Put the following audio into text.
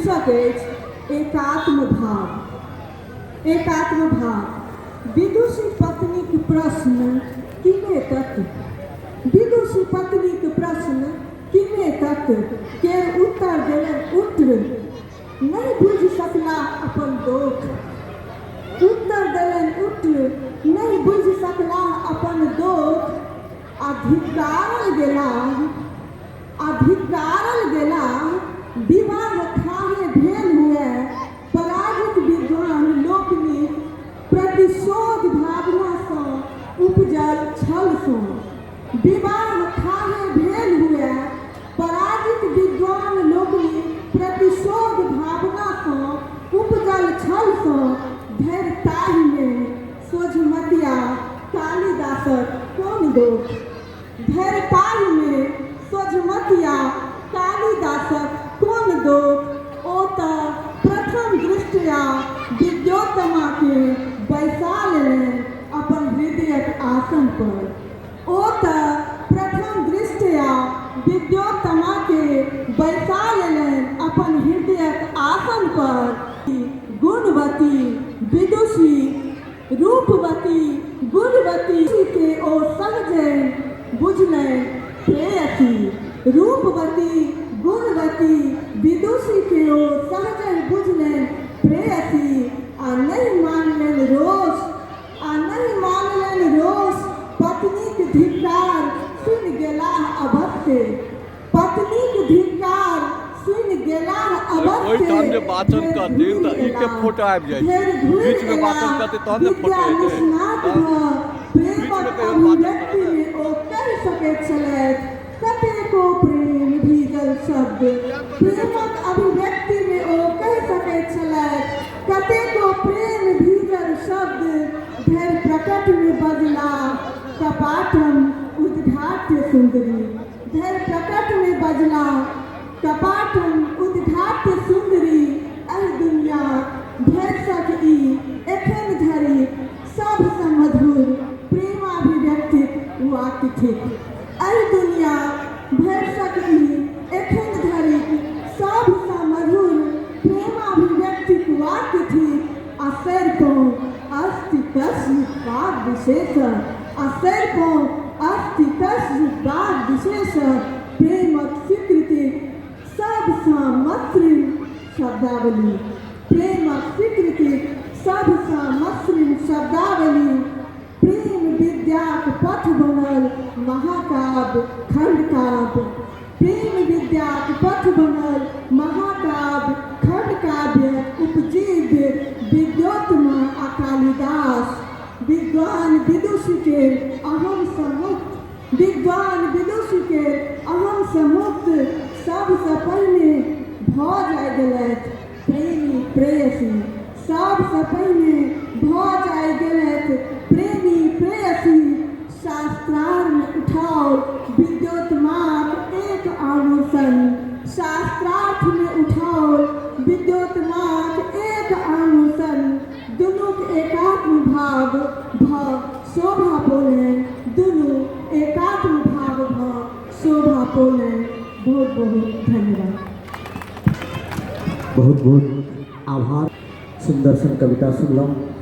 शीर्षक अछि एकात्म भाव। एकात्म भाव विदुषी पत्नीक प्रश्न किने तक, विदुषी पत्नीक प्रश्न किने तक केर उत्तर देलनि उत्र नहीं बुझि सकला अपन दोष। उत्तर देलनि उत्र नहीं बुझि सकला अपन दोष। अधिकारल गेला विवाह खाहे भेल हुए पराजित विद्वान लोकनि प्रतिशोध भावना सँ उपजल छल सँ। विवाह खाहे भेल हुए पराजित विद्वान लोकनि प्रतिशोध भावना सँ उपजल छल सँ। धैर्यताहि में सोझमतिया कालिदासक कोन दोष। धैर्यताहि में सोझमतिया कालिदासक कोन दोष। ओ तऽ प्रथम दृष्टया विद्योत्तमा के बैसा लेलनि अपन हृदयक आसन पर। ओ तऽ प्रथम दृष्टया विद्योत्तमा के बैसा लेलनि अपन हृदयक आसन पर। गुणवती विदुषी रूपवती गुणवती के ओ सहजे बुझलनि प्रेयसी। रूपवती गुणवती विदुषी के ओ सहजे बुझलनि प्रेयसी। आ नहीं मानलनि रोष, आ नहीं मानलनि रोष। पत्नीक धिक्कार सुनि गेलाह अवश्य। पत्नीक धिक्कार सुनि गेलाह अवश्य। ओहि टाइम जे वाचन करते त ई के फोटो आबि जाइ छै, बीच में वाचन करते तहन ने फोटो एतै। प्रेमक अभिव्यक्ति में ओ कहि सकैत छलथि कतेको प्रेम भीगल शब्द। प्रेमक अभिव्यक्ति में ओ कहि सकैत छलथि कतेको प्रेम भीगल शब्द। धैर्य प्रकट में बजला कपाटम उद्घाट्य सुंदरी। धैर्य प्रकट में बजला कपाटम उद्घाट्य सुंदरी। एहि दुनिया भरिसक ई एखन धरि सबसँ मधुर प्रेमाभिव्यक्तिक वाक्य थिक। एहि दुनिया भरिसक ई एखन धरि सबसँ मधुर प्रेमाभिव्यक्तिक वाक्य थिक। आ सरिपौं अस्ति कस्य वाग विशेष। आ सरिपौं अस्ति कस्य वाग विशेष। प्रेमक स्वीकृतिक सबसँ मसृण शब्दावली। प्रेमक स्वीकृतिक सबसँ मसृण शब्दावली। प्रेम विद्याक पथ बनल महाकाव्य खंडकाव्य। प्रेम विद्याक पथ बनल महाकाव्य खंडकाव्य। उपजीव्य विद्योत्तमा आ कालिदास। विद्वान विदुषी के अहम से मुक्त। विद्वान विदुषी के अहम से मुक्त सबसँ पहिने भऽ जाय गेलथि प्रेमी प्रेयसी। सबसँ पहिने भऽ जाय गेलथि प्रेमी प्रेयसी। शास्त्रार्थ में उठाओ विद्योत्तमाक एक आनुसन। शास्त्रार्थ में उठाओ विद्योत्तमाक एक आनुसन। दुनूक एकात्म भाव भऽ शोभा पोलनि। दुनू एकात्म भाव भऽ शोभा पोलनि। बहुत बहुत धन्यवाद। बहुत बहुत आभार। सुंदर सन कविता सुनलहुँ।